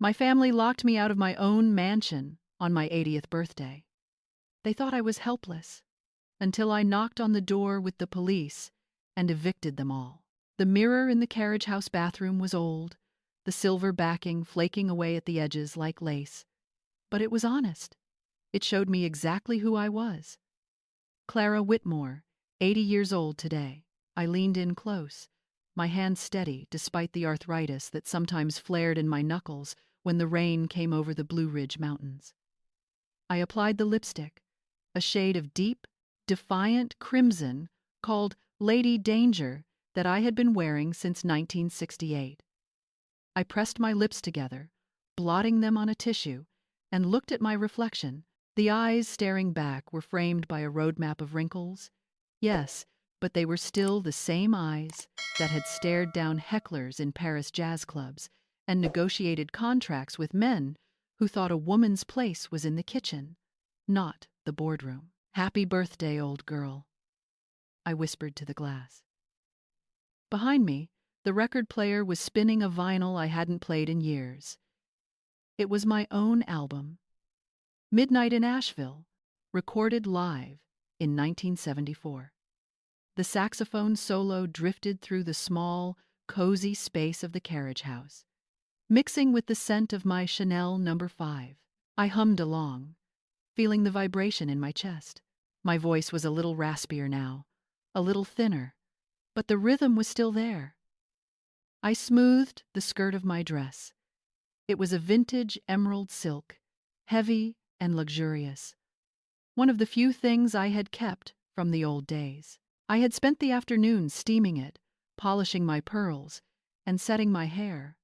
My family locked me out of my own mansion on my 80th birthday. They thought I was helpless, until I knocked on the door with the police and evicted them all. The mirror in the carriage house bathroom was old, the silver backing flaking away at the edges like lace. But it was honest. It showed me exactly who I was. Clara Whitmore, 80 years old today. I leaned in close, my hand steady despite the arthritis that sometimes flared in my knuckles when the rain came over the Blue Ridge Mountains. I applied the lipstick, a shade of deep, defiant crimson called Lady Danger that I had been wearing since 1968. I pressed my lips together, blotting them on a tissue, and looked at my reflection. The eyes staring back were framed by a roadmap of wrinkles. Yes, but they were still the same eyes that had stared down hecklers in Paris jazz clubs and negotiated contracts with men who thought a woman's place was in the kitchen, not the boardroom. "Happy birthday, old girl," I whispered to the glass. Behind me, the record player was spinning a vinyl I hadn't played in years. It was my own album, Midnight in Asheville, recorded live in 1974. The saxophone solo drifted through the small, cozy space of the carriage house, mixing with the scent of my Chanel No. 5. I hummed along, feeling the vibration in my chest. My voice was a little raspier now, a little thinner, but the rhythm was still there. I smoothed the skirt of my dress. It was a vintage emerald silk, heavy and luxurious, one of the few things I had kept from the old days. I had spent the afternoon steaming it, polishing my pearls, and setting my hair.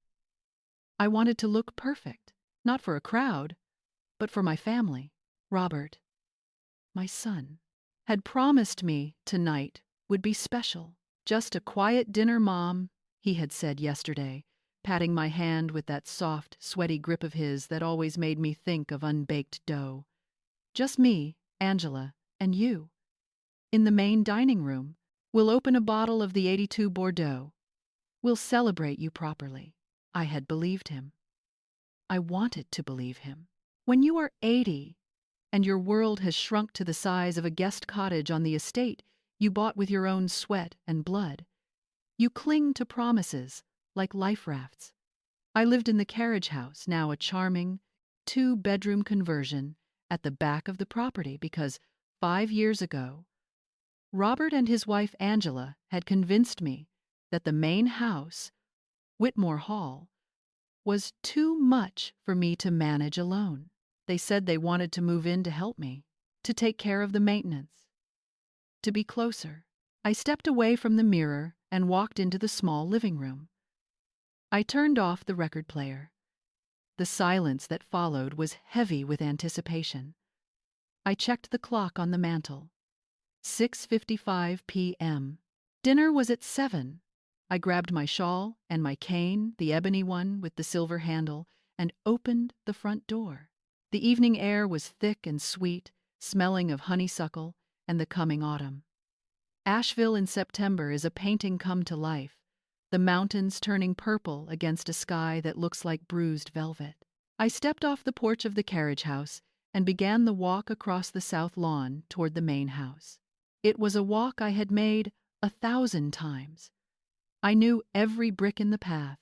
I wanted to look perfect, not for a crowd, but for my family. Robert, my son, had promised me tonight would be special. Just a quiet dinner, Mom, he had said yesterday, patting my hand with that soft, sweaty grip of his that always made me think of unbaked dough. Just me, Angela, and you. In the main dining room, we'll open a bottle of the 82 Bordeaux. We'll celebrate you properly. I had believed him. I wanted to believe him. When you are 80 and your world has shrunk to the size of a guest cottage on the estate you bought with your own sweat and blood, you cling to promises like life rafts. I lived in the carriage house, now a charming 2-bedroom conversion at the back of the property because 5 years ago, Robert and his wife Angela had convinced me that the main house, Whitmore Hall, was too much for me to manage alone. They said they wanted to move in to help me, to take care of the maintenance, to be closer. I stepped away from the mirror and walked into the small living room. I turned off the record player. The silence that followed was heavy with anticipation. I checked the clock on the mantel. 6:55 p.m. Dinner was at 7. I grabbed my shawl and my cane, the ebony one with the silver handle, and opened the front door. The evening air was thick and sweet, smelling of honeysuckle and the coming autumn. Asheville in September is a painting come to life, the mountains turning purple against a sky that looks like bruised velvet. I stepped off the porch of the carriage house and began the walk across the south lawn toward the main house. It was a walk I had made 1,000 times. I knew every brick in the path,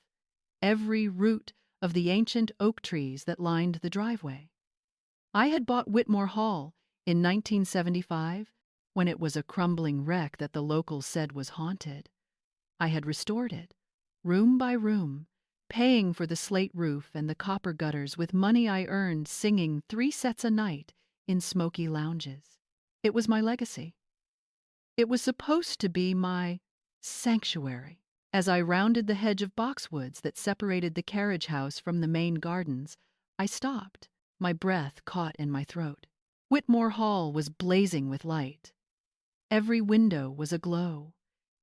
every root of the ancient oak trees that lined the driveway. I had bought Whitmore Hall in 1975 when it was a crumbling wreck that the locals said was haunted. I had restored it, room by room, paying for the slate roof and the copper gutters with money I earned singing 3 sets a night in smoky lounges. It was my legacy. It was supposed to be my sanctuary. As I rounded the hedge of boxwoods that separated the carriage house from the main gardens, I stopped, my breath caught in my throat. Whitmore Hall was blazing with light. Every window was aglow,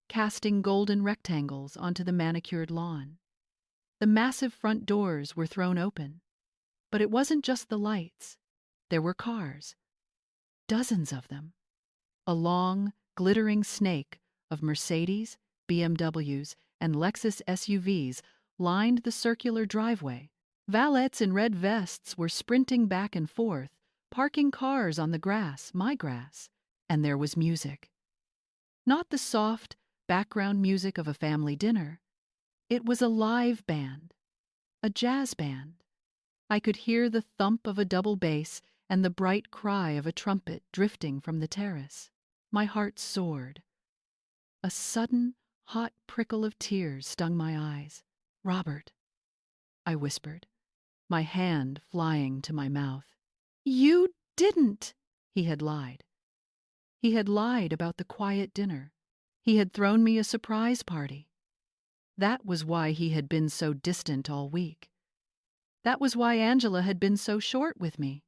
casting golden rectangles onto the manicured lawn. The massive front doors were thrown open. But it wasn't just the lights. There were cars. Dozens of them. A long, glittering snake of Mercedes, BMWs, and Lexus SUVs lined the circular driveway Valets in red vests were sprinting back and forth, parking cars on the grass, my grass, and there was music. Not the soft, background music of a family dinner. It was a live band, a jazz band. I could hear the thump of a double bass and the bright cry of a trumpet drifting from the terrace. My heart soared. A sudden, hot prickle of tears stung my eyes. "Robert," I whispered, my hand flying to my mouth. "You didn't!" He had lied. He had lied about the quiet dinner. He had thrown me a surprise party. That was why he had been so distant all week. That was why Angela had been so short with me.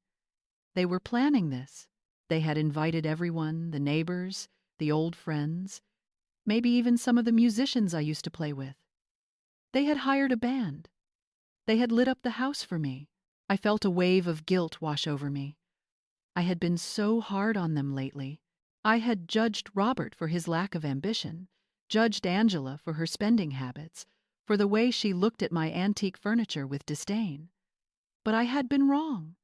They were planning this. They had invited everyone, the neighbors, the old friends, maybe even some of the musicians I used to play with. They had hired a band. They had lit up the house for me. I felt a wave of guilt wash over me. I had been so hard on them lately. I had judged Robert for his lack of ambition, judged Angela for her spending habits, for the way she looked at my antique furniture with disdain. But I had been wrong.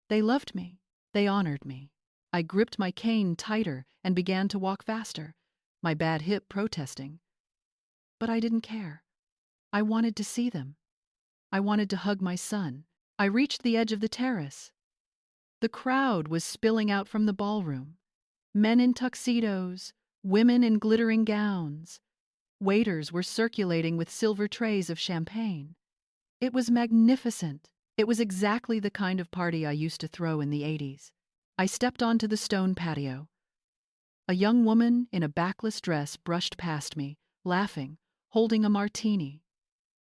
They loved me. They honored me. I gripped my cane tighter and began to walk faster, my bad hip protesting. But I didn't care. I wanted to see them. I wanted to hug my son. I reached the edge of the terrace. The crowd was spilling out from the ballroom. Men in tuxedos, women in glittering gowns. Waiters were circulating with silver trays of champagne. It was magnificent. It was exactly the kind of party I used to throw in the 80s. I stepped onto the stone patio. A young woman in a backless dress brushed past me, laughing, holding a martini.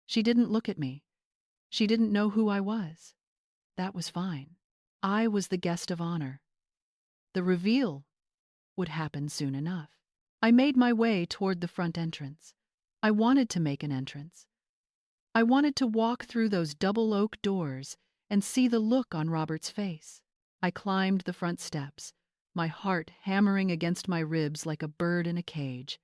She didn't look at me. She didn't know who I was. That was fine. I was the guest of honor. The reveal would happen soon enough. I made my way toward the front entrance. I wanted to make an entrance. I wanted to walk through those double oak doors and see the look on Robert's face. I climbed the front steps, my heart hammering against my ribs like a bird in a cage.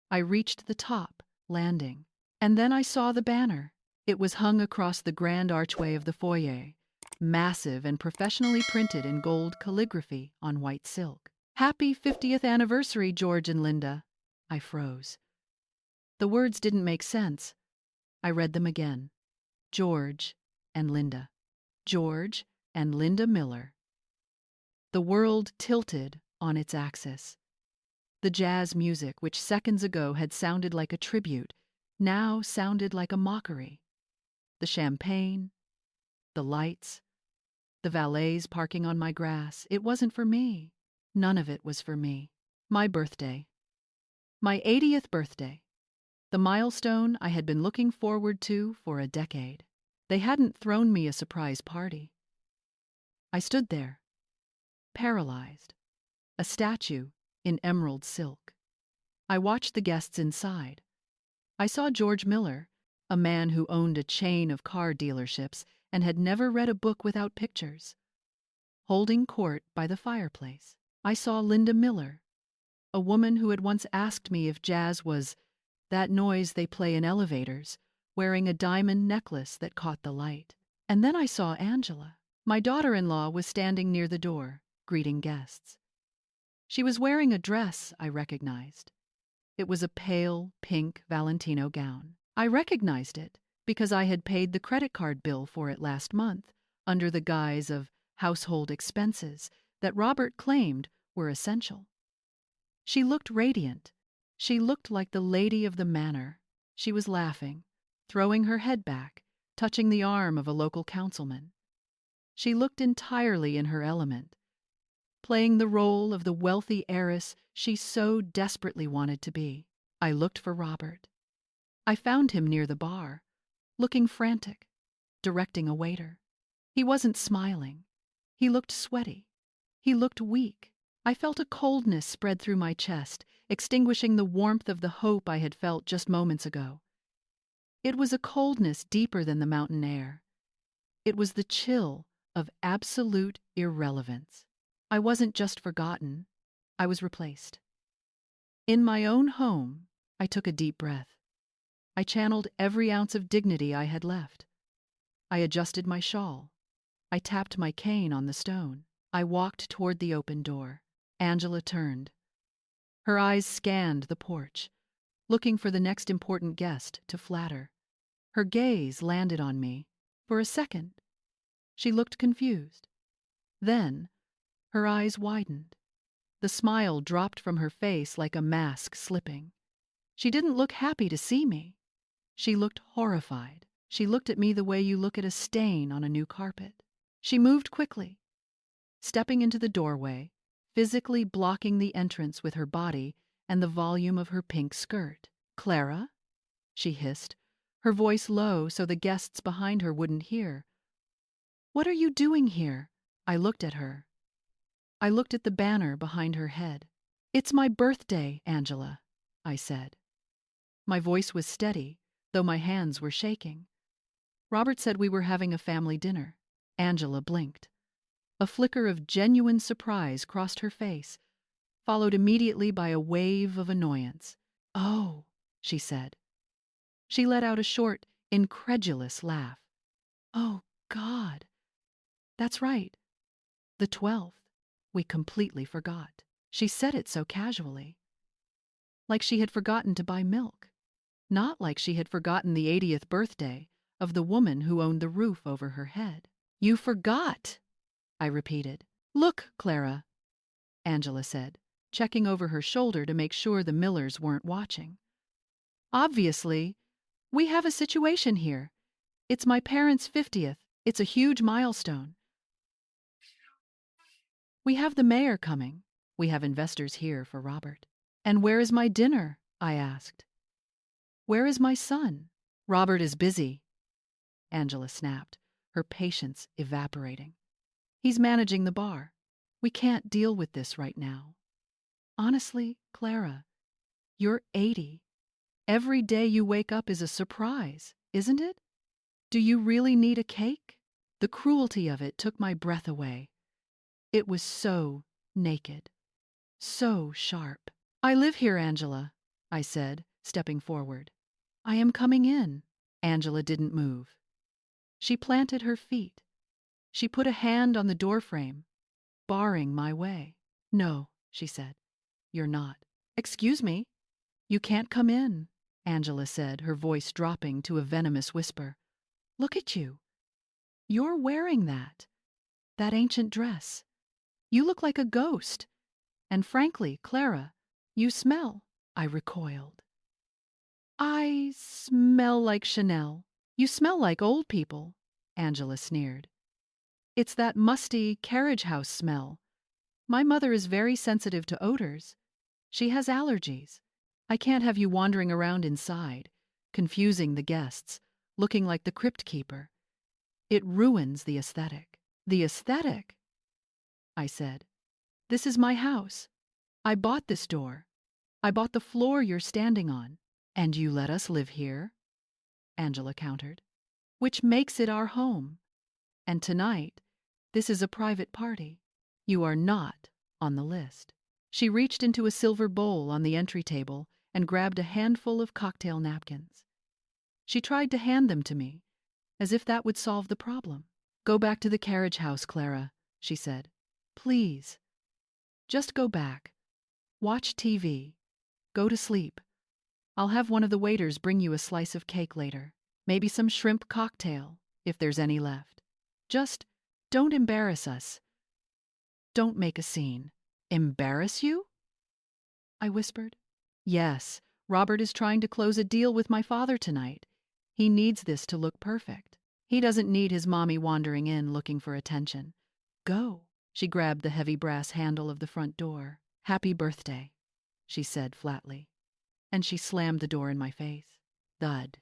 I reached the top, landing, and then I saw the banner. It was hung across the grand archway of the foyer, massive and professionally printed in gold calligraphy on white silk. "Happy 50th anniversary, George and Linda." I froze. The words didn't make sense. I read them again. George and Linda. George and Linda Miller. The world tilted on its axis. The jazz music, which seconds ago had sounded like a tribute, now sounded like a mockery. The champagne, the lights, the valets parking on my grass. It wasn't for me. None of it was for me. My birthday. My 80th birthday. The milestone I had been looking forward to for a decade. They hadn't thrown me a surprise party. I stood there, paralyzed, a statue in emerald silk. I watched the guests inside. I saw George Miller, a man who owned a chain of car dealerships and had never read a book without pictures, holding court by the fireplace. I saw Linda Miller, a woman who had once asked me if jazz was that noise they play in elevators, wearing a diamond necklace that caught the light. And then I saw Angela. My daughter-in-law was standing near the door, greeting guests. She was wearing a dress I recognized. It was a pale, pink Valentino gown. I recognized it because I had paid the credit card bill for it last month, under the guise of household expenses that Robert claimed were essential. She looked radiant. She looked like the lady of the manor. She was laughing, throwing her head back, touching the arm of a local councilman. She looked entirely in her element, playing the role of the wealthy heiress she so desperately wanted to be. I looked for Robert. I found him near the bar, looking frantic, directing a waiter. He wasn't smiling. He looked sweaty. He looked weak. I felt a coldness spread through my chest, extinguishing the warmth of the hope I had felt just moments ago. It was a coldness deeper than the mountain air. It was the chill of absolute irrelevance. I wasn't just forgotten. I was replaced. In my own home, I took a deep breath. I channeled every ounce of dignity I had left. I adjusted my shawl. I tapped my cane on the stone. I walked toward the open door. Angela turned. Her eyes scanned the porch, looking for the next important guest to flatter. Her gaze landed on me. For a second, she looked confused. Then, her eyes widened. The smile dropped from her face like a mask slipping. She didn't look happy to see me. She looked horrified. She looked at me the way you look at a stain on a new carpet. She moved quickly, stepping into the doorway, physically blocking the entrance with her body and the volume of her pink skirt. "Clara?" she hissed, her voice low so the guests behind her wouldn't hear. "What are you doing here?" I looked at her. I looked at the banner behind her head. "It's my birthday, Angela," I said. My voice was steady, though my hands were shaking. Robert said we were having a family dinner. Angela blinked. A flicker of genuine surprise crossed her face, followed immediately by a wave of annoyance. "Oh," she said. She let out a short, incredulous laugh. "Oh, God. That's right. The 12th. We completely forgot." She said it so casually. Like she had forgotten to buy milk. Not like she had forgotten the 80th birthday of the woman who owned the roof over her head. "You forgot," I repeated. "Look, Clara," Angela said, checking over her shoulder to make sure the Millers weren't watching. "Obviously, we have a situation here. It's my parents' 50th. It's a huge milestone. We have the mayor coming. We have investors here for Robert." "And where is my dinner?" I asked. "Where is my son?" "Robert is busy," Angela snapped, her patience evaporating. "He's managing the bar. We can't deal with this right now." "Honestly, Clara, you're 80. Every day you wake up is a surprise, isn't it? Do you really need a cake?" The cruelty of it took my breath away. It was so naked, so sharp. "I live here, Angela," I said, stepping forward. "I am coming in." Angela didn't move. She planted her feet. She put a hand on the doorframe, barring my way. "No," she said, "you're not." "Excuse me. You can't come in," Angela said, her voice dropping to a venomous whisper. "Look at you. You're wearing that ancient dress. You look like a ghost. And frankly, Clara, you smell." I recoiled. "I smell like Chanel. You smell like old people," Angela sneered. "It's that musty carriage house smell. My mother is very sensitive to odors. She has allergies. I can't have you wandering around inside, confusing the guests, looking like the crypt keeper. It ruins the aesthetic." "The aesthetic?" I said. "This is my house. I bought this door. I bought the floor you're standing on." "And you let us live here," Angela countered, "which makes it our home. And tonight, this is a private party. You are not on the list." She reached into a silver bowl on the entry table and grabbed a handful of cocktail napkins. She tried to hand them to me, as if that would solve the problem. "Go back to the carriage house, Clara," she said. "Please. Just go back. Watch TV. Go to sleep. I'll have one of the waiters bring you a slice of cake later. Maybe some shrimp cocktail, if there's any left. Just don't embarrass us. Don't make a scene." "Embarrass you?" I whispered. "Yes, Robert is trying to close a deal with my father tonight. He needs this to look perfect. He doesn't need his mommy wandering in looking for attention. Go." She grabbed the heavy brass handle of the front door. "Happy birthday," she said flatly. And she slammed the door in my face. Thud.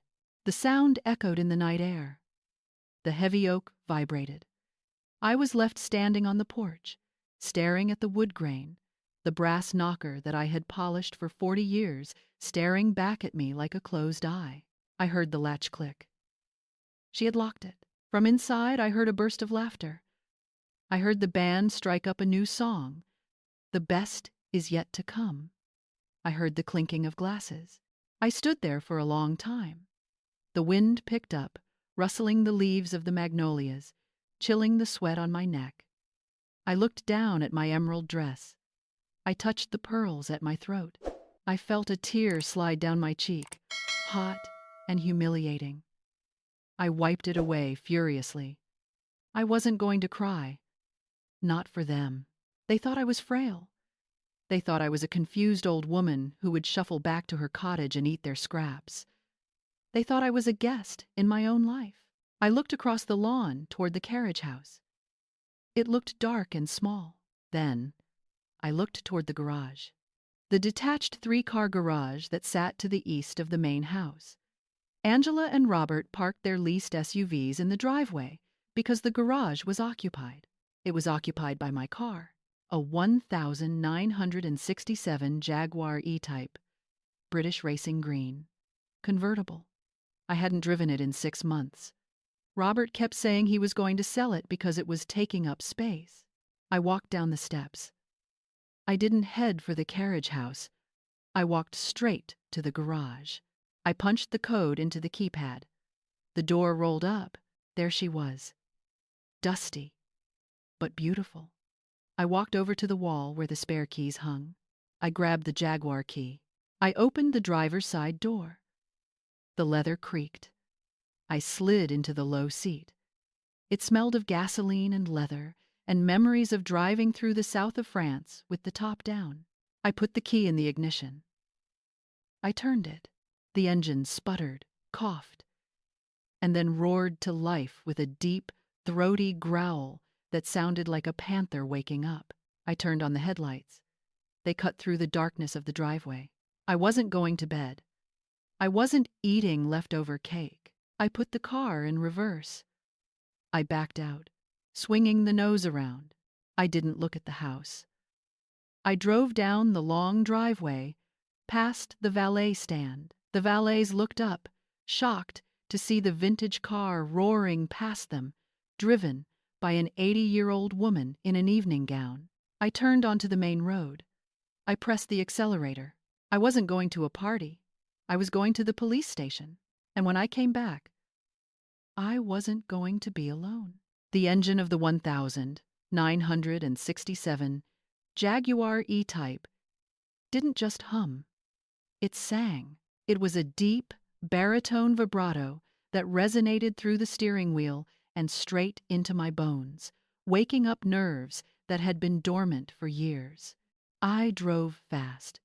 The sound echoed in the night air. The heavy oak vibrated. I was left standing on the porch, staring at the wood grain, the brass knocker that I had polished for 40 years, staring back at me like a closed eye. I heard the latch click. She had locked it. From inside, I heard a burst of laughter. I heard the band strike up a new song. The best is yet to come. I heard the clinking of glasses. I stood there for a long time. The wind picked up, rustling the leaves of the magnolias, chilling the sweat on my neck. I looked down at my emerald dress. I touched the pearls at my throat. I felt a tear slide down my cheek, hot and humiliating. I wiped it away furiously. I wasn't going to cry. Not for them. They thought I was frail. They thought I was a confused old woman who would shuffle back to her cottage and eat their scraps. They thought I was a guest in my own life. I looked across the lawn toward the carriage house. It looked dark and small. Then I looked toward the garage. The detached 3-car garage that sat to the east of the main house. Angela and Robert parked their leased SUVs in the driveway because the garage was occupied. It was occupied by my car, a 1967 Jaguar E-Type, British Racing Green, convertible. I hadn't driven it in 6 months. Robert kept saying he was going to sell it because it was taking up space. I walked down the steps. I didn't head for the carriage house. I walked straight to the garage. I punched the code into the keypad. The door rolled up. There she was. Dusty, but beautiful. I walked over to the wall where the spare keys hung. I grabbed the Jaguar key. I opened the driver's side door. The leather creaked. I slid into the low seat. It smelled of gasoline and leather and memories of driving through the south of France with the top down. I put the key in the ignition. I turned it. The engine sputtered, coughed, and then roared to life with a deep, throaty growl that sounded like a panther waking up. I turned on the headlights. They cut through the darkness of the driveway. I wasn't going to bed. I wasn't eating leftover cake. I put the car in reverse. I backed out, swinging the nose around. I didn't look at the house. I drove down the long driveway, past the valet stand. The valets looked up, shocked to see the vintage car roaring past them, driven by an 80-year-old woman in an evening gown. I turned onto the main road. I pressed the accelerator. I wasn't going to a party. I was going to the police station. And when I came back, I wasn't going to be alone. The engine of the 1967 Jaguar E-Type didn't just hum. It sang. It was a deep, baritone vibrato that resonated through the steering wheel and straight into my bones, waking up nerves that had been dormant for years. I drove fast.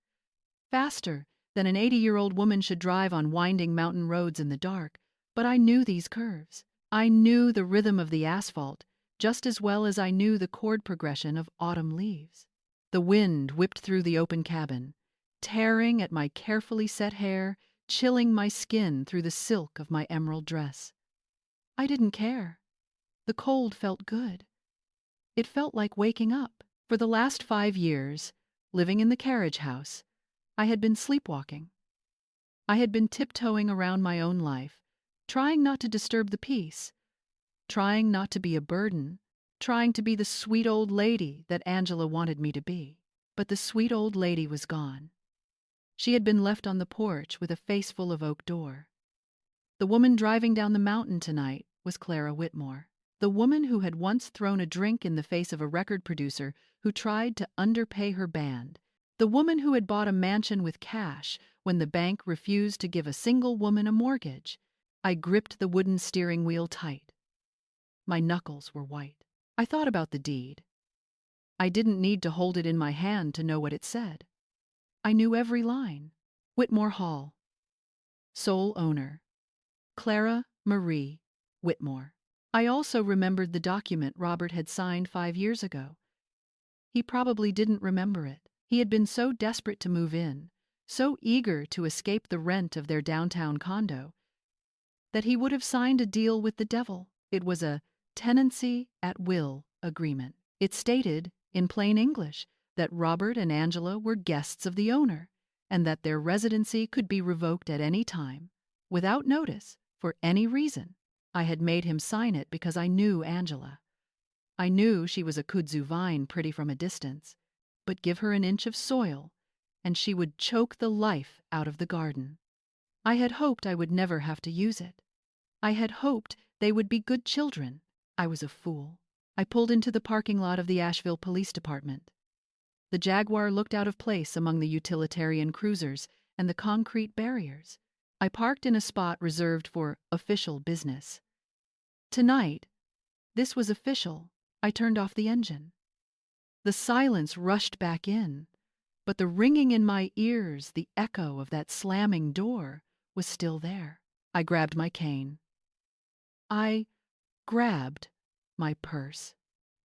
Faster than an 80-year-old woman should drive on winding mountain roads in the dark, but I knew these curves. I knew the rhythm of the asphalt just as well as I knew the chord progression of autumn leaves. The wind whipped through the open cabin, tearing at my carefully set hair, chilling my skin through the silk of my emerald dress. I didn't care. The cold felt good. It felt like waking up. For the last 5 years, living in the carriage house, I had been sleepwalking. I had been tiptoeing around my own life, trying not to disturb the peace, trying not to be a burden, trying to be the sweet old lady that Angela wanted me to be. But the sweet old lady was gone. She had been left on the porch with a face full of oak door. The woman driving down the mountain tonight was Clara Whitmore, the woman who had once thrown a drink in the face of a record producer who tried to underpay her band, the woman who had bought a mansion with cash when the bank refused to give a single woman a mortgage. I gripped the wooden steering wheel tight. My knuckles were white. I thought about the deed. I didn't need to hold it in my hand to know what it said. I knew every line. Whitmore Hall. Sole owner, Clara Marie Whitmore. I also remembered the document Robert had signed 5 years ago. He probably didn't remember it. He had been so desperate to move in, so eager to escape the rent of their downtown condo, that he would have signed a deal with the devil. It was a tenancy at will agreement. It stated, in plain English, that Robert and Angela were guests of the owner, and that their residency could be revoked at any time, without notice, for any reason. I had made him sign it because I knew Angela. I knew she was a kudzu vine pretty from a distance, but give her an inch of soil, and she would choke the life out of the garden. I had hoped I would never have to use it. I had hoped they would be good children. I was a fool. I pulled into the parking lot of the Asheville Police Department. The Jaguar looked out of place among the utilitarian cruisers and the concrete barriers. I parked in a spot reserved for official business. Tonight, this was official. I turned off the engine. The silence rushed back in, but the ringing in my ears, the echo of that slamming door, was still there. I grabbed my cane. I grabbed my purse.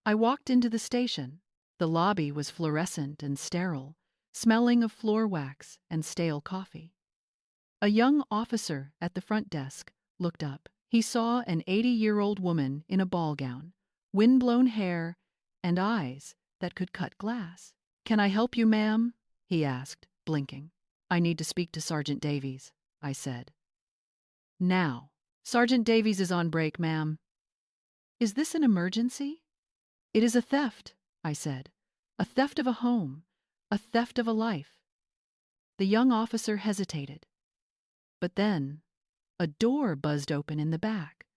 I walked into the station. The lobby was fluorescent and sterile, smelling of floor wax and stale coffee. A young officer at the front desk looked up. He saw an 80-year-old woman in a ball gown, wind-blown hair, and eyes that could cut glass. "Can I help you, ma'am?" he asked, blinking. "I need to speak to Sergeant Davies," I said. "Now." "Sergeant Davies is on break, ma'am." "Is this an emergency?" "It is a theft," I said. "A theft of a home, a theft of a life." The young officer hesitated. But then a door buzzed open in the back.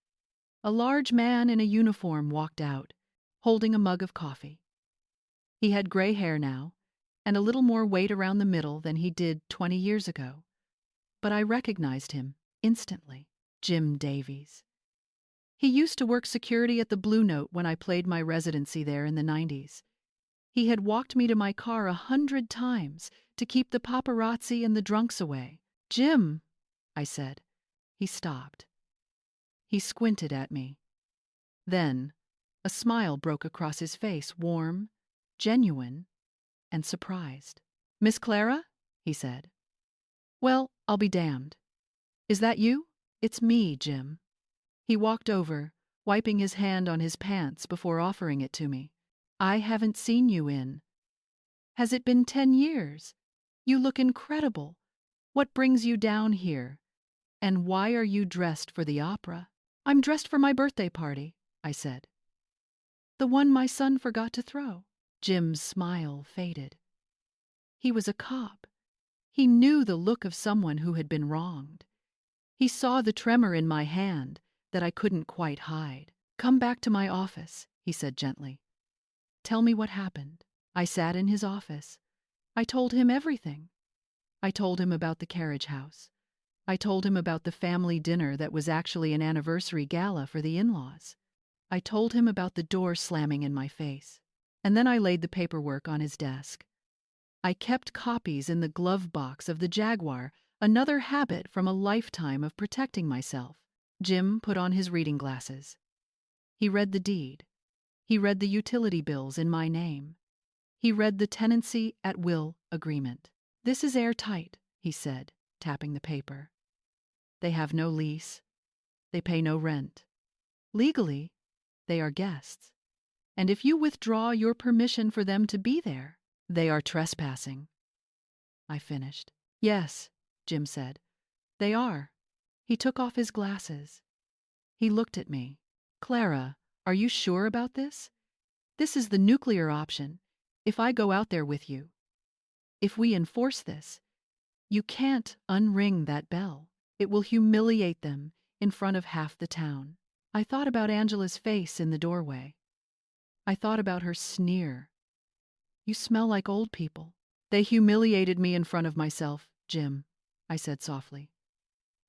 A large man in a uniform walked out, holding a mug of coffee. He had gray hair now, and a little more weight around the middle than he did 20 years ago. But I recognized him instantly. Jim Davies. He used to work security at the Blue Note when I played my residency there in the 90s. He had walked me to my car 100 times to keep the paparazzi and the drunks away. "Jim," I said. He stopped. He squinted at me. Then a smile broke across his face, warm, genuine, and surprised. "Miss Clara?" he said. "Well, I'll be damned. Is that you?" "It's me, Jim." He walked over, wiping his hand on his pants before offering it to me. "I haven't seen you in. Has it been 10 years? You look incredible. What brings you down here? And why are you dressed for the opera?" "I'm dressed for my birthday party," I said. "The one my son forgot to throw." Jim's smile faded. He was a cop. He knew the look of someone who had been wronged. He saw the tremor in my hand that I couldn't quite hide. "Come back to my office," he said gently. "Tell me what happened." I sat in his office. I told him everything. I told him about the carriage house. I told him about the family dinner that was actually an anniversary gala for the in-laws. I told him about the door slamming in my face. And then I laid the paperwork on his desk. I kept copies in the glove box of the Jaguar, another habit from a lifetime of protecting myself. Jim put on his reading glasses. He read the deed. He read the utility bills in my name. He read the tenancy at will agreement. "This is airtight," he said, tapping the paper. "They have no lease. They pay no rent. Legally, they are guests. And if you withdraw your permission for them to be there, they are trespassing." I finished. "Yes," Jim said. "They are." He took off his glasses. He looked at me. "Clara, are you sure about this? This is the nuclear option. If I go out there with you, if we enforce this, you can't unring that bell. It will humiliate them in front of half the town." I thought about Angela's face in the doorway. I thought about her sneer. "You smell like old people." "They humiliated me in front of myself, Jim," I said softly.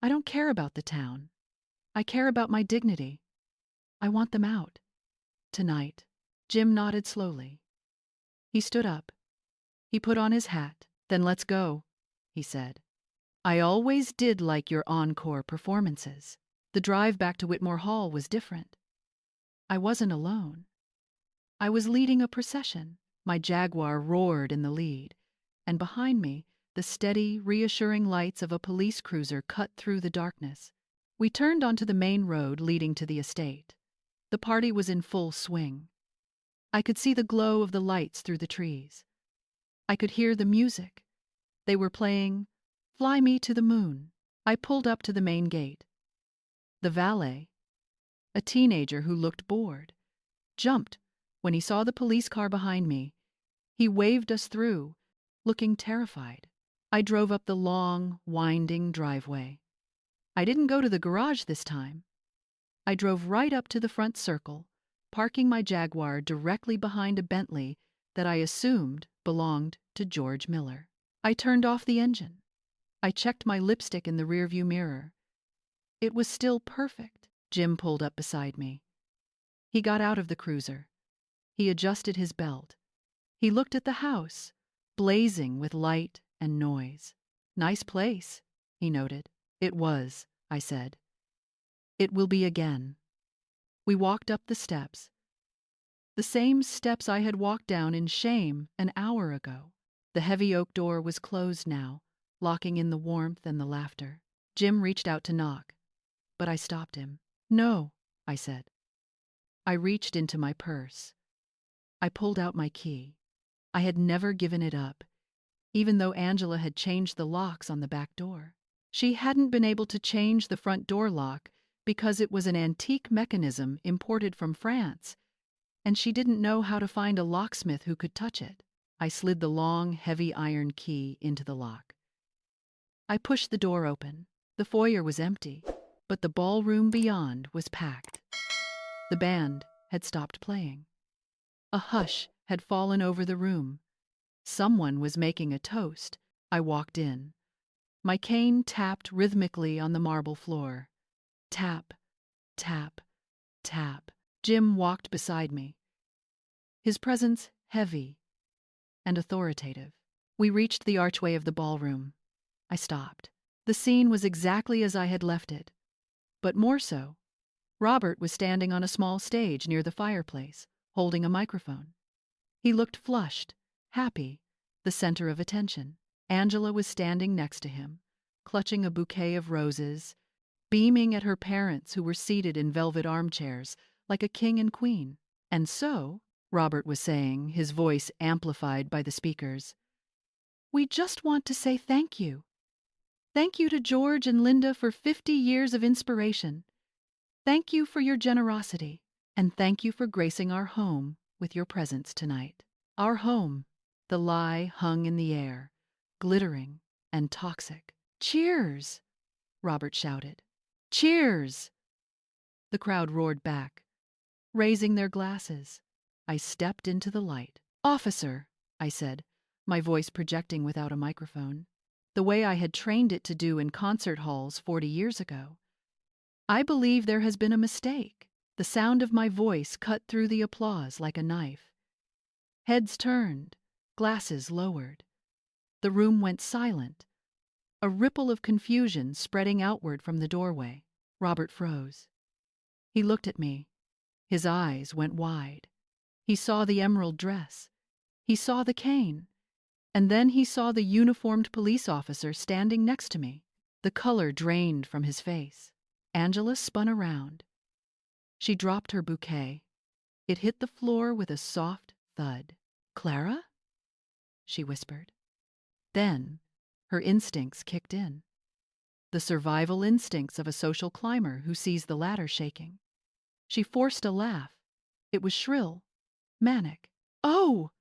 "I don't care about the town. I care about my dignity. I want them out. Tonight." Jim nodded slowly. He stood up. He put on his hat. "Then let's go," he said. "I always did like your encore performances." The drive back to Whitmore Hall was different. I wasn't alone. I was leading a procession. My Jaguar roared in the lead, and behind me, the steady, reassuring lights of a police cruiser cut through the darkness. We turned onto the main road leading to the estate. The party was in full swing. I could see the glow of the lights through the trees. I could hear the music. They were playing "Fly Me to the Moon." I pulled up to the main gate. The valet, a teenager who looked bored, jumped when he saw the police car behind me. He waved us through, looking terrified. I drove up the long, winding driveway. I didn't go to the garage this time. I drove right up to the front circle, parking my Jaguar directly behind a Bentley that I assumed belonged to George Miller. I turned off the engine. I checked my lipstick in the rearview mirror. It was still perfect. Jim pulled up beside me. He got out of the cruiser. He adjusted his belt. He looked at the house, blazing with light and noise. "Nice place," he noted. "It was," I said. "It will be again." We walked up the steps. The same steps I had walked down in shame an hour ago. The heavy oak door was closed now, locking in the warmth and the laughter. Jim reached out to knock, but I stopped him. "No," I said. I reached into my purse. I pulled out my key. I had never given it up, even though Angela had changed the locks on the back door. She hadn't been able to change the front door lock because it was an antique mechanism imported from France, and she didn't know how to find a locksmith who could touch it. I slid the long, heavy iron key into the lock. I pushed the door open. The foyer was empty, but the ballroom beyond was packed. The band had stopped playing. A hush had fallen over the room. Someone was making a toast. I walked in. My cane tapped rhythmically on the marble floor. Tap, tap, tap. Jim walked beside me, his presence heavy and authoritative. We reached the archway of the ballroom. I stopped. The scene was exactly as I had left it, but more so. Robert was standing on a small stage near the fireplace, holding a microphone. He looked flushed, happy, the center of attention. Angela was standing next to him, clutching a bouquet of roses, beaming at her parents who were seated in velvet armchairs like a king and queen. "And so," Robert was saying, his voice amplified by the speakers, "we just want to say thank you. Thank you to George and Linda for 50 years of inspiration. Thank you for your generosity, and thank you for gracing our home with your presence tonight." Our home, the lie hung in the air, glittering and toxic. "Cheers!" Robert shouted. "Cheers!" The crowd roared back, raising their glasses. I stepped into the light. "Officer," I said, my voice projecting without a microphone, the way I had trained it to do in concert halls 40 years ago. "I believe there has been a mistake." The sound of my voice cut through the applause like a knife. Heads turned, glasses lowered. The room went silent, a ripple of confusion spreading outward from the doorway. Robert froze. He looked at me. His eyes went wide. He saw the emerald dress. He saw the cane. And then he saw the uniformed police officer standing next to me. The color drained from his face. Angela spun around. She dropped her bouquet. It hit the floor with a soft thud. "Clara?" she whispered. Then her instincts kicked in. The survival instincts of a social climber who sees the ladder shaking. She forced a laugh. It was shrill, manic. "Oh!"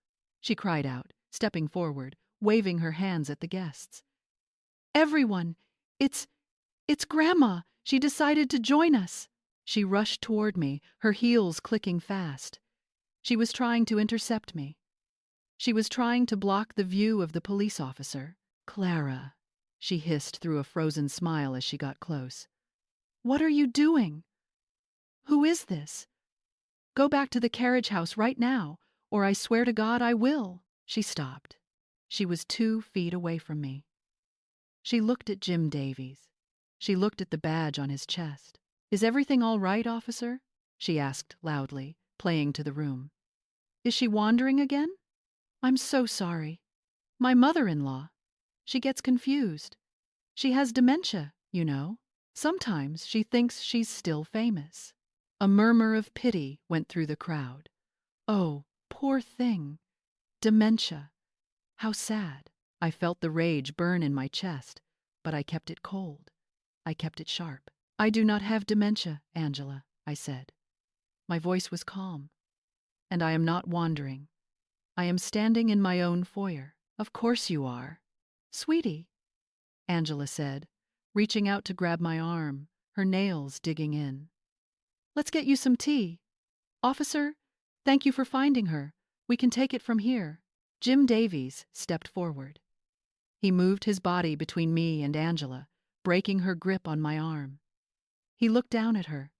she cried out, stepping forward, waving her hands at the guests. "Everyone! It's Grandma! She decided to join us!" She rushed toward me, her heels clicking fast. She was trying to intercept me. She was trying to block the view of the police officer. "Clara," she hissed through a frozen smile as she got close. "What are you doing? Who is this? Go back to the carriage house right now, or I swear to God I will." She stopped. She was 2 feet away from me. She looked at Jim Davies. She looked at the badge on his chest. "Is everything all right, officer?" she asked loudly, playing to the room. "Is she wandering again? I'm so sorry. My mother-in-law. She gets confused. She has dementia, you know. Sometimes she thinks she's still famous." A murmur of pity went through the crowd. Oh, poor thing. Dementia. How sad. I felt the rage burn in my chest, but I kept it cold. I kept it sharp. "I do not have dementia, Angela," I said. My voice was calm. "And I am not wandering. I am standing in my own foyer." "Of course you are." "Sweetie," Angela said, reaching out to grab my arm, her nails digging in. Let's get you some tea. Officer, thank you for finding her. We can take it from here. Jim Davies stepped forward. He moved his body between me and Angela, breaking her grip on my arm. He looked down at her.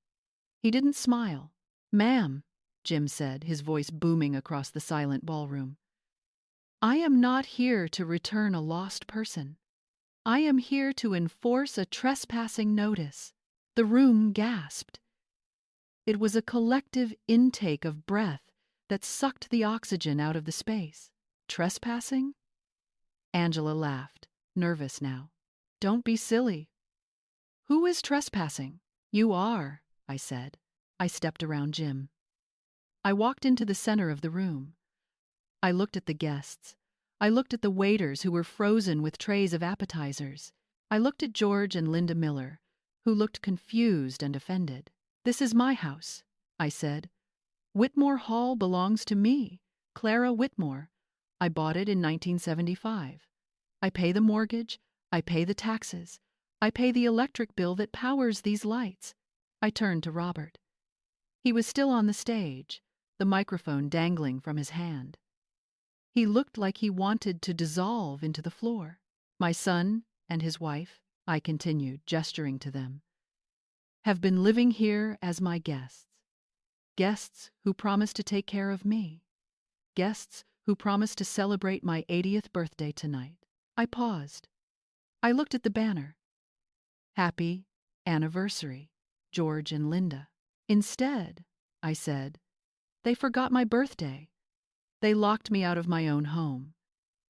He didn't smile. Ma'am, Jim said, his voice booming across the silent ballroom, I am not here to return a lost person. I am here to enforce a trespassing notice. The room gasped. It was a collective intake of breath that sucked the oxygen out of the space. Trespassing? Angela laughed, nervous now. Don't be silly. Who is trespassing? You are, I said. I stepped around Jim. I walked into the center of the room. I looked at the guests. I looked at the waiters who were frozen with trays of appetizers. I looked at George and Linda Miller, who looked confused and offended. This is my house, I said. Whitmore Hall belongs to me, Clara Whitmore. I bought it in 1975. I pay the mortgage, I pay the taxes, I pay the electric bill that powers these lights. I turned to Robert. He was still on the stage, the microphone dangling from his hand. He looked like he wanted to dissolve into the floor. My son and his wife, I continued, gesturing to them, have been living here as my guests. Guests who promised to take care of me. Guests who promised to celebrate my 80th birthday tonight. I paused. I looked at the banner. Happy Anniversary, George and Linda. Instead, I said, they forgot my birthday. They locked me out of my own home.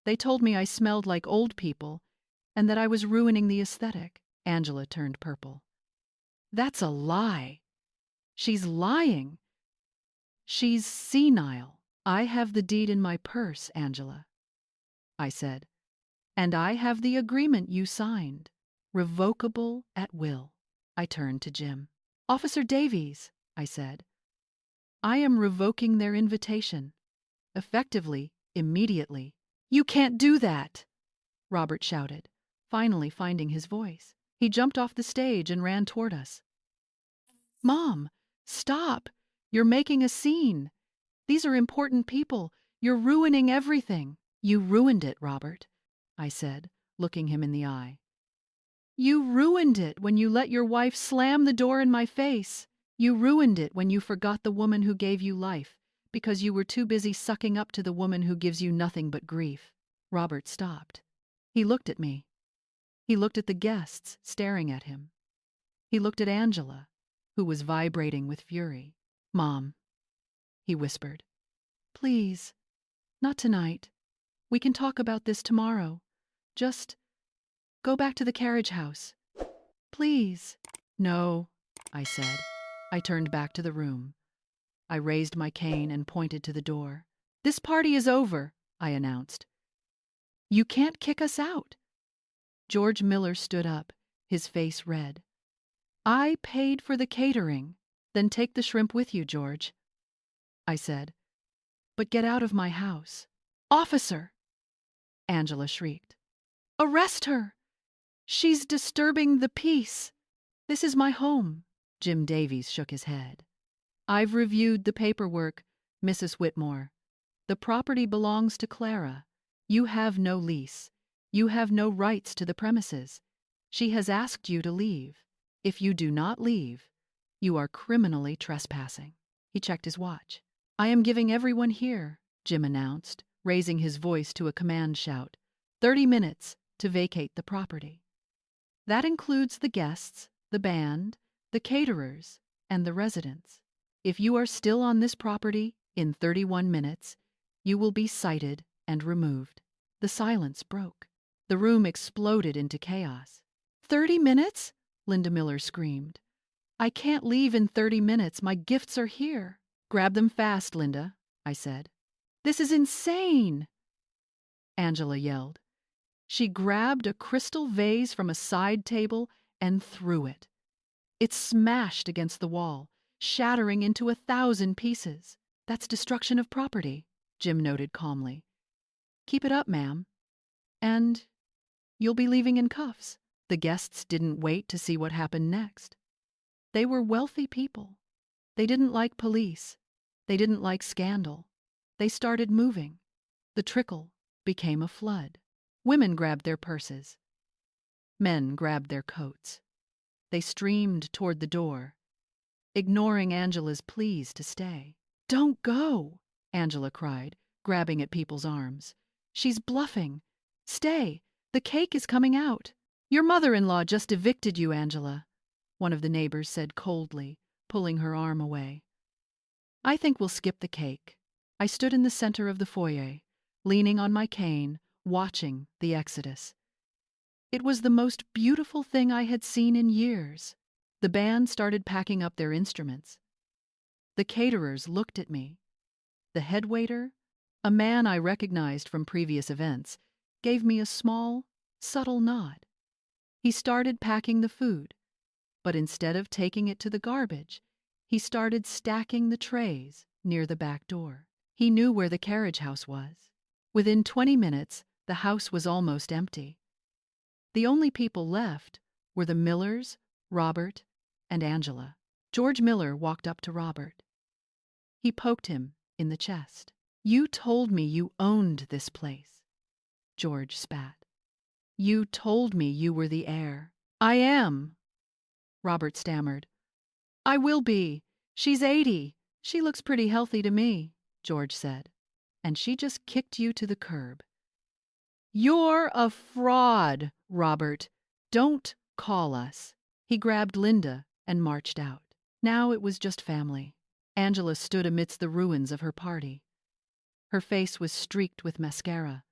They told me I smelled like old people and that I was ruining the aesthetic. Angela turned purple. That's a lie. She's lying. She's senile. I have the deed in my purse, Angela, I said, and I have the agreement you signed, revocable at will. I turned to Jim. Officer Davies, I said, I am revoking their invitation. Effectively, immediately. You can't do that, Robert shouted, finally finding his voice. He jumped off the stage and ran toward us. Mom, stop! You're making a scene. These are important people. You're ruining everything. You ruined it, Robert, I said, looking him in the eye. You ruined it when you let your wife slam the door in my face. You ruined it when you forgot the woman who gave you life because you were too busy sucking up to the woman who gives you nothing but grief. Robert stopped. He looked at me. He looked at the guests staring at him. He looked at Angela, who was vibrating with fury. Mom, he whispered, please, not tonight. We can talk about this tomorrow. Just go back to the carriage house. Please. No, I said. I turned back to the room. I raised my cane and pointed to the door. This party is over, I announced. You can't kick us out. George Miller stood up, his face red. I paid for the catering. Then take the shrimp with you, George, I said. But get out of my house. Officer! Angela shrieked. Arrest her! She's disturbing the peace. This is my home. Jim Davies shook his head. I've reviewed the paperwork, Mrs. Whitmore. The property belongs to Clara. You have no lease. You have no rights to the premises. She has asked you to leave. If you do not leave, you are criminally trespassing. He checked his watch. I am giving everyone here, Jim announced, raising his voice to a command shout, 30 minutes to vacate the property. That includes the guests, the band, the caterers, and the residents. If you are still on this property in 31 minutes, you will be cited and removed. The silence broke. The room exploded into chaos. 30 minutes? Linda Miller screamed. I can't leave in 30 minutes. My gifts are here. Grab them fast, Linda, I said. This is insane, Angela yelled. She grabbed a crystal vase from a side table and threw it. It smashed against the wall, shattering into 1,000 pieces. That's destruction of property, Jim noted calmly. Keep it up, ma'am. And you'll be leaving in cuffs. The guests didn't wait to see what happened next. They were wealthy people. They didn't like police. They didn't like scandal. They started moving. The trickle became a flood. Women grabbed their purses. Men grabbed their coats. They streamed toward the door, ignoring Angela's pleas to stay. "Don't go," Angela cried, grabbing at people's arms. "She's bluffing. Stay. The cake is coming out." "Your mother-in-law just evicted you, Angela," one of the neighbors said coldly, pulling her arm away. "I think we'll skip the cake." I stood in the center of the foyer, leaning on my cane, watching the exodus. It was the most beautiful thing I had seen in years. The band started packing up their instruments. The caterers looked at me. The head waiter, a man I recognized from previous events, gave me a small, subtle nod. He started packing the food, but instead of taking it to the garbage, he started stacking the trays near the back door. He knew where the carriage house was. Within 20 minutes, the house was almost empty. The only people left were the Millers, Robert, and Angela. George Miller walked up to Robert. He poked him in the chest. "You told me you owned this place." George spat. "You told me you were the heir." "I am," Robert stammered. "I will be. She's 80. She looks pretty healthy to me," George said. "And she just kicked you to the curb." "You're a fraud, Robert. Don't call us." He grabbed Linda and marched out. Now it was just family. Angela stood amidst the ruins of her party. Her face was streaked with mascara.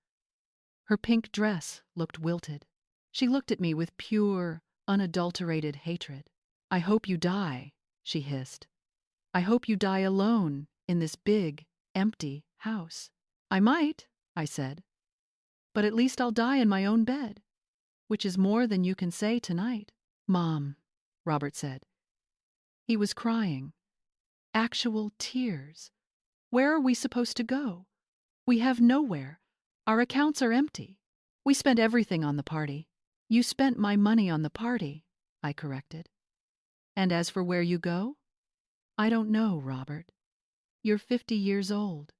Her pink dress looked wilted. She looked at me with pure, unadulterated hatred. "I hope you die," she hissed. "I hope you die alone in this big, empty house." "I might," I said. "But at least I'll die in my own bed, which is more than you can say tonight." "Mom," Robert said. He was crying. Actual tears. "Where are we supposed to go? We have nowhere. Our accounts are empty. We spent everything on the party." "You spent my money on the party," I corrected. "And as for where you go? I don't know, Robert. You're 50 years old.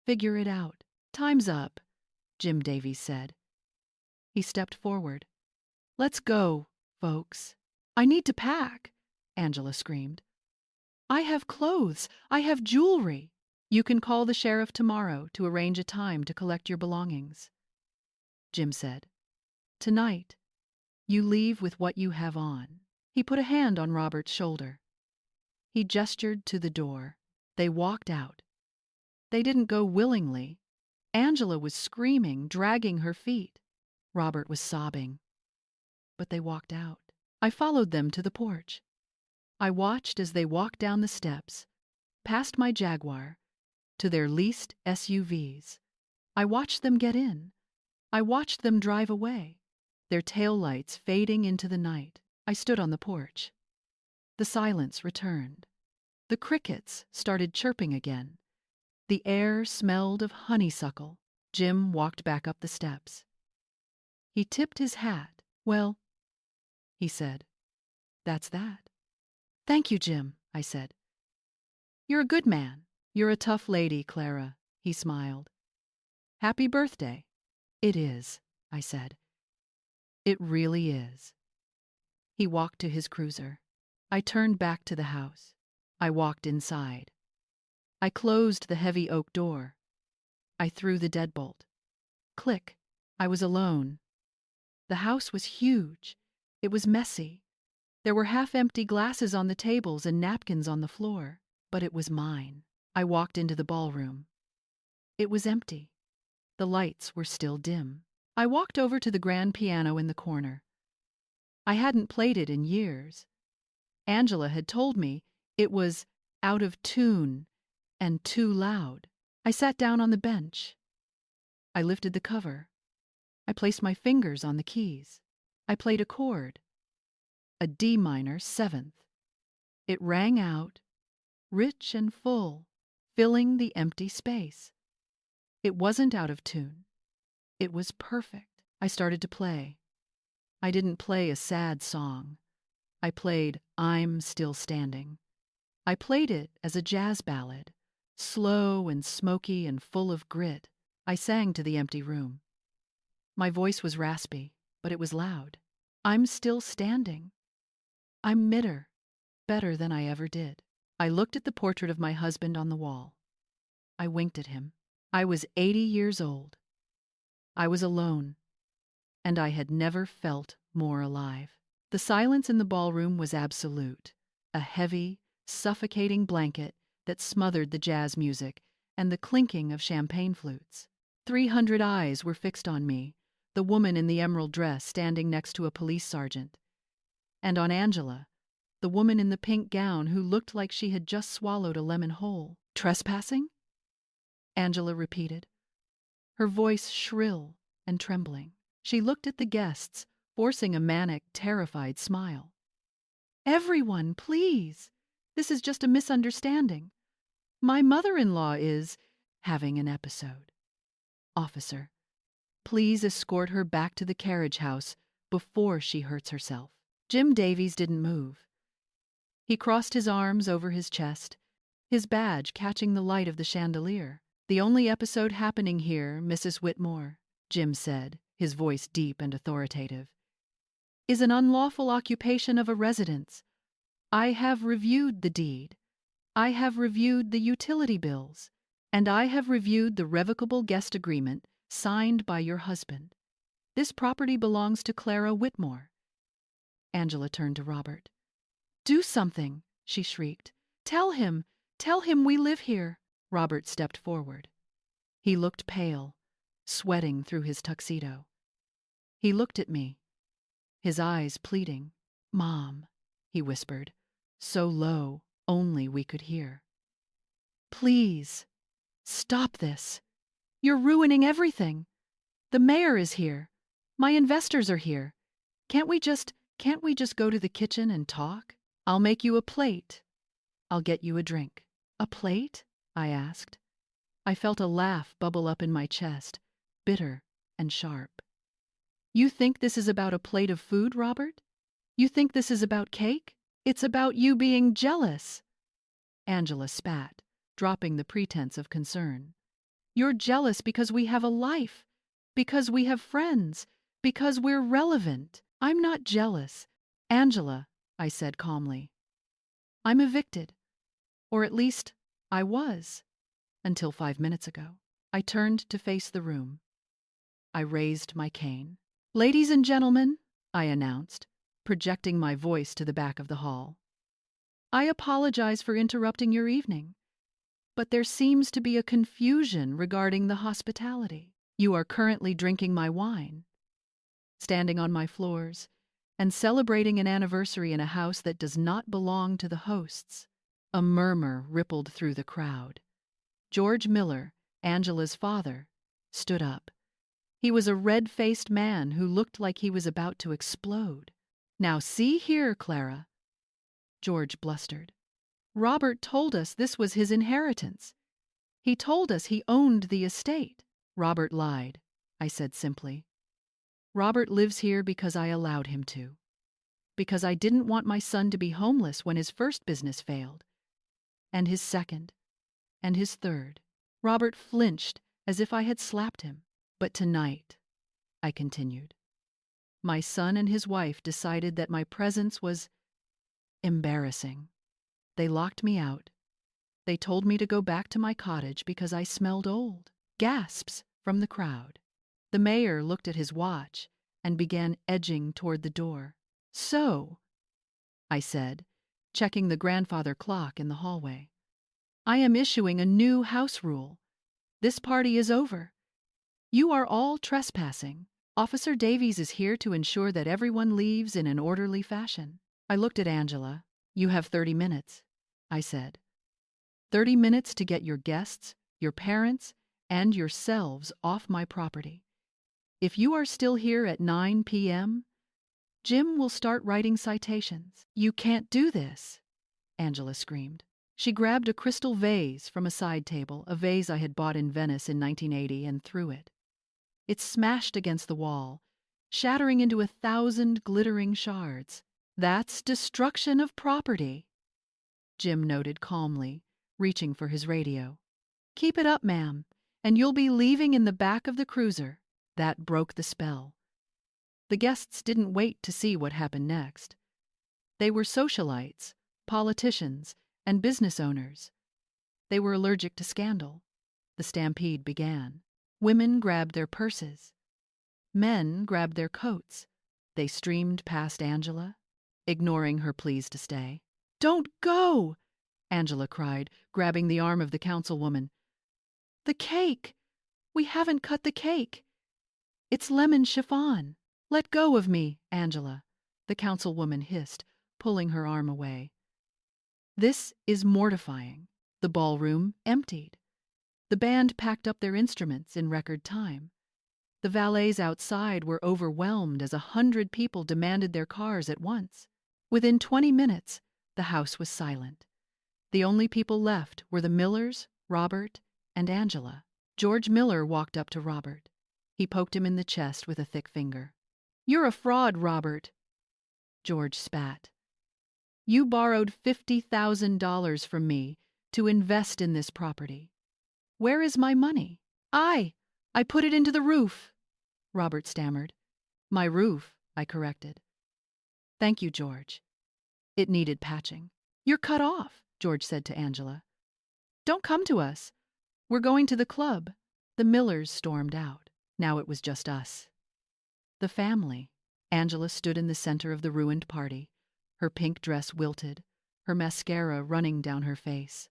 Figure it out." "Time's up," Jim Davies said. He stepped forward. "Let's go, folks." "I need to pack," Angela screamed. "I have clothes. I have jewelry." "You can call the sheriff tomorrow to arrange a time to collect your belongings," Jim said. "Tonight, you leave with what you have on." He put a hand on Robert's shoulder. He gestured to the door. They walked out. They didn't go willingly. Angela was screaming, dragging her feet. Robert was sobbing. But they walked out. I followed them to the porch. I watched as they walked down the steps, past my Jaguar, to their leased SUVs. I watched them get in. I watched them drive away, their taillights fading into the night. I stood on the porch. The silence returned. The crickets started chirping again. The air smelled of honeysuckle. Jim walked back up the steps. He tipped his hat. "Well," he said, "that's that." "Thank you, Jim," I said. "You're a good man." "You're a tough lady, Clara," he smiled. "Happy birthday." "It is," I said. "It really is." He walked to his cruiser. I turned back to the house. I walked inside. I closed the heavy oak door. I threw the deadbolt. Click. I was alone. The house was huge. It was messy. There were half-empty glasses on the tables and napkins on the floor, but it was mine. I walked into the ballroom. It was empty. The lights were still dim. I walked over to the grand piano in the corner. I hadn't played it in years. Angela had told me it was out of tune and too loud. I sat down on the bench. I lifted the cover. I placed my fingers on the keys. I played a chord, a D minor seventh. It rang out, rich and full, filling the empty space. It wasn't out of tune. It was perfect. I started to play. I didn't play a sad song. I played "I'm Still Standing." I played it as a jazz ballad, slow and smoky and full of grit. I sang to the empty room. My voice was raspy, but it was loud. I'm still standing. I'm better than I ever did. I looked at the portrait of my husband on the wall. I winked at him. I was 80 years old. I was alone, and I had never felt more alive. The silence in the ballroom was absolute, a heavy, suffocating blanket that smothered the jazz music and the clinking of champagne flutes. 300 eyes were fixed on me, the woman in the emerald dress standing next to a police sergeant, and on Angela, the woman in the pink gown who looked like she had just swallowed a lemon whole. Trespassing? Angela repeated, her voice shrill and trembling. She looked at the guests, forcing a manic, terrified smile. Everyone, please! This is just a misunderstanding. My mother-in-law is having an episode. Officer, please escort her back to the carriage house before she hurts herself. Jim Davies didn't move. He crossed his arms over his chest, his badge catching the light of the chandelier. The only episode happening here, Mrs. Whitmore, Jim said, his voice deep and authoritative, is an unlawful occupation of a residence. I have reviewed the deed. I have reviewed the utility bills. And I have reviewed the revocable guest agreement signed by your husband. This property belongs to Clara Whitmore. Angela turned to Robert. Do something, she shrieked. Tell him we live here. Robert stepped forward. He looked pale, sweating through his tuxedo. He looked at me, his eyes pleading. Mom, he whispered, so low only we could hear. Please, stop this. You're ruining everything. The mayor is here. My investors are here. Can't we just go to the kitchen and talk? I'll make you a plate. I'll get you a drink. A plate? I asked. I felt a laugh bubble up in my chest, bitter and sharp. You think this is about a plate of food, Robert? You think this is about cake? It's about you being jealous. Angela spat, dropping the pretense of concern. You're jealous because we have a life, because we have friends, because we're relevant. I'm not jealous. Angela, I said calmly. I'm evicted. Or at least, I was. Until 5 minutes ago. I turned to face the room. I raised my cane. Ladies and gentlemen, I announced, projecting my voice to the back of the hall. I apologize for interrupting your evening, but there seems to be a confusion regarding the hospitality. You are currently drinking my wine, standing on my floors, and celebrating an anniversary in a house that does not belong to the hosts. A murmur rippled through the crowd. George Miller, Angela's father, stood up. He was a red-faced man who looked like he was about to explode. Now see here, Clara, George blustered. Robert told us this was his inheritance. He told us he owned the estate. Robert lied, I said simply. Robert lives here because I allowed him to. Because I didn't want my son to be homeless when his first business failed. And his second. And his third. Robert flinched as if I had slapped him. But tonight, I continued, my son and his wife decided that my presence was embarrassing. They locked me out. They told me to go back to my cottage because I smelled old. Gasps from the crowd. The mayor looked at his watch and began edging toward the door. So, I said, checking the grandfather clock in the hallway, I am issuing a new house rule. This party is over. You are all trespassing. Officer Davies is here to ensure that everyone leaves in an orderly fashion. I looked at Angela. You have 30 minutes, I said. 30 minutes to get your guests, your parents, and yourselves off my property. If you are still here at 9 p.m., Jim will start writing citations. You can't do this, Angela screamed. She grabbed a crystal vase from a side table, a vase I had bought in Venice in 1980, and threw it. It smashed against the wall, shattering into 1,000 glittering shards. That's destruction of property. Jim noted calmly, reaching for his radio. "Keep it up, ma'am, and you'll be leaving in the back of the cruiser." That broke the spell. The guests didn't wait to see what happened next. They were socialites, politicians, and business owners. They were allergic to scandal. The stampede began. Women grabbed their purses. Men grabbed their coats. They streamed past Angela, ignoring her pleas to stay. "Don't go!" Angela cried, grabbing the arm of the councilwoman. "The cake! We haven't cut the cake. It's lemon chiffon." "Let go of me, Angela," the councilwoman hissed, pulling her arm away. "This is mortifying." The ballroom emptied. The band packed up their instruments in record time. The valets outside were overwhelmed as 100 people demanded their cars at once. Within 20 minutes, the house was silent. The only people left were the Millers, Robert, and Angela. George Miller walked up to Robert. He poked him in the chest with a thick finger. "You're a fraud, Robert." George spat. "You borrowed $50,000 from me to invest in this property. Where is my money?" I put it into the roof," Robert stammered. "My roof," I corrected. "Thank you, George. It needed patching." "You're cut off," George said to Angela. "Don't come to us. We're going to the club." The Millers stormed out. Now it was just us. The family. Angela stood in the center of the ruined party, her pink dress wilted, her mascara running down her face.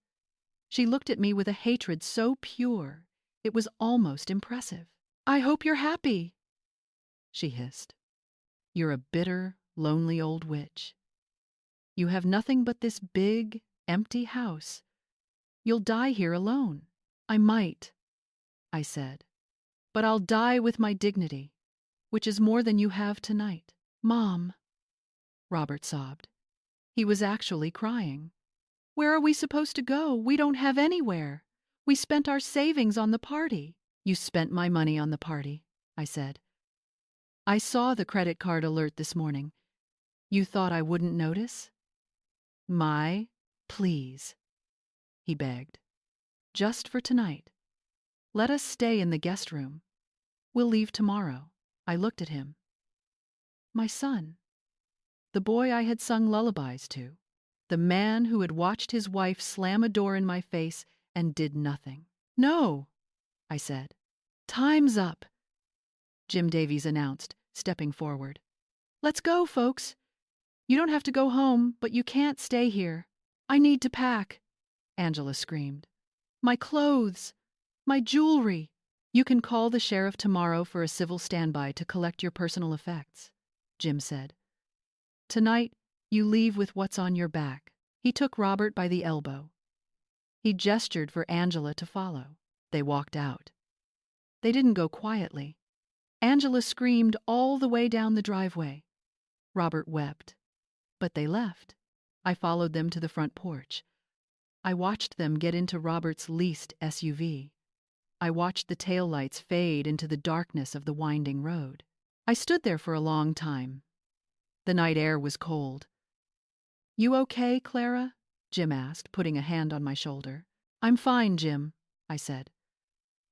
She looked at me with a hatred so pure, it was almost impressive. "I hope you're happy," she hissed. "You're a bitter, lonely old witch. You have nothing but this big, empty house. You'll die here alone." "I might," I said, "but I'll die with my dignity, which is more than you have tonight." "Mom," Robert sobbed. He was actually crying. "Where are we supposed to go? We don't have anywhere. We spent our savings on the party." "You spent my money on the party," I said. "I saw the credit card alert this morning. You thought I wouldn't notice?" Please," he begged. "Just for tonight. Let us stay in the guest room. We'll leave tomorrow." I looked at him. My son. The boy I had sung lullabies to. The man who had watched his wife slam a door in my face and did nothing. "No," I said. "Time's up," Jim Davies announced, stepping forward. "Let's go, folks. You don't have to go home, but you can't stay here." "I need to pack," Angela screamed. "My clothes, my jewelry." "You can call the sheriff tomorrow for a civil standby to collect your personal effects," Jim said. "Tonight, you leave with what's on your back." He took Robert by the elbow. He gestured for Angela to follow. They walked out. They didn't go quietly. Angela screamed all the way down the driveway. Robert wept. But they left. I followed them to the front porch. I watched them get into Robert's leased SUV. I watched the taillights fade into the darkness of the winding road. I stood there for a long time. The night air was cold. "You okay, Clara?" Jim asked, putting a hand on my shoulder. "I'm fine, Jim," I said.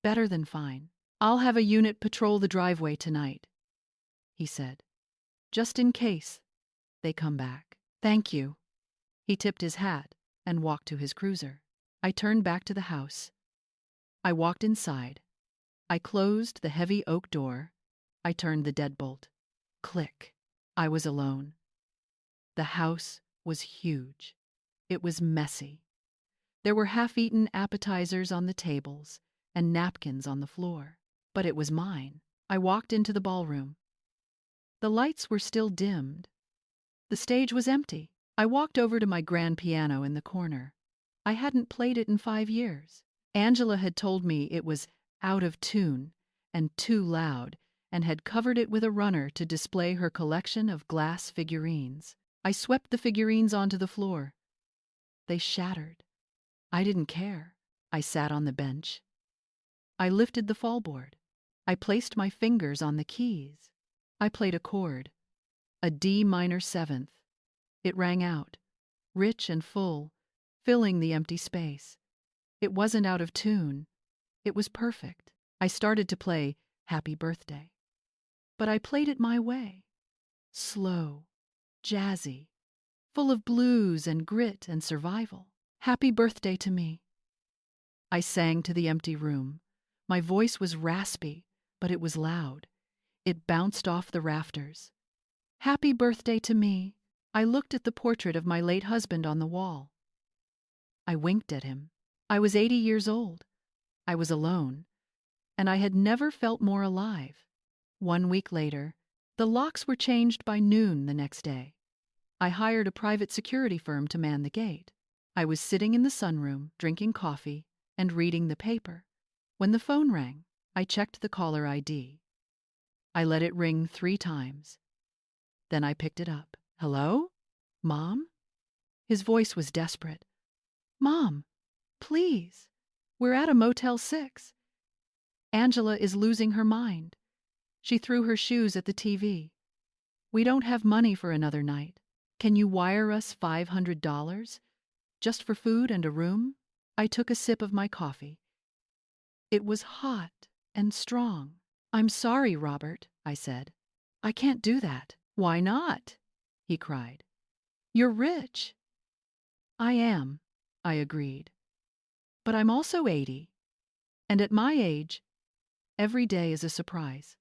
"Better than fine. I'll have a unit patrol the driveway tonight," he said. "Just in case they come back." "Thank you." He tipped his hat and walked to his cruiser. I turned back to the house. I walked inside. I closed the heavy oak door. I turned the deadbolt. Click. I was alone. The house was huge. It was messy. There were half-eaten appetizers on the tables and napkins on the floor. But it was mine. I walked into the ballroom. The lights were still dimmed. The stage was empty. I walked over to my grand piano in the corner. I hadn't played it in 5 years. Angela had told me it was out of tune and too loud, and had covered it with a runner to display her collection of glass figurines. I swept the figurines onto the floor. They shattered. I didn't care. I sat on the bench. I lifted the fallboard. I placed my fingers on the keys. I played a chord, a D minor seventh. It rang out, rich and full, filling the empty space. It wasn't out of tune. It was perfect. I started to play Happy Birthday. But I played it my way. Slow, jazzy, full of blues and grit and survival. Happy birthday to me. I sang to the empty room. My voice was raspy, but it was loud. It bounced off the rafters. Happy birthday to me. I looked at the portrait of my late husband on the wall. I winked at him. I was 80 years old. I was alone, and I had never felt more alive. 1 week later, the locks were changed by noon the next day. I hired a private security firm to man the gate. I was sitting in the sunroom, drinking coffee and reading the paper. When the phone rang, I checked the caller ID. I let it ring 3 times. Then I picked it up. Hello? Mom? His voice was desperate. Mom, please. We're at a Motel 6. Angela is losing her mind. She threw her shoes at the TV. We don't have money for another night. Can you wire us $500? Just for food and a room? I took a sip of my coffee. It was hot and strong. I'm sorry, Robert, I said. I can't do that. Why not? He cried. You're rich. I am, I agreed. But I'm also 80. And at my age, every day is a surprise.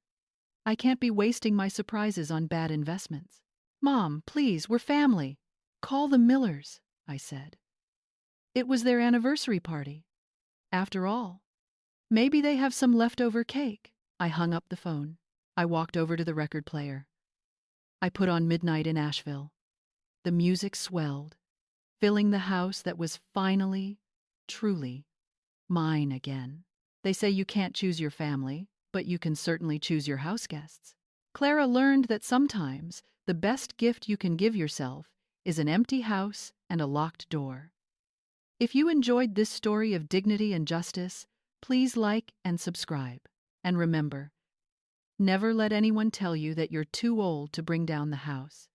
I can't be wasting my surprises on bad investments. Mom, please, we're family. Call the Millers, I said. It was their anniversary party. After all, maybe they have some leftover cake. I hung up the phone. I walked over to the record player. I put on Midnight in Asheville. The music swelled, filling the house that was finally, truly, mine again. They say you can't choose your family, but you can certainly choose your house guests. Clara learned that sometimes the best gift you can give yourself is an empty house and a locked door. If you enjoyed this story of dignity and justice, please like and subscribe. And remember, never let anyone tell you that you're too old to bring down the house.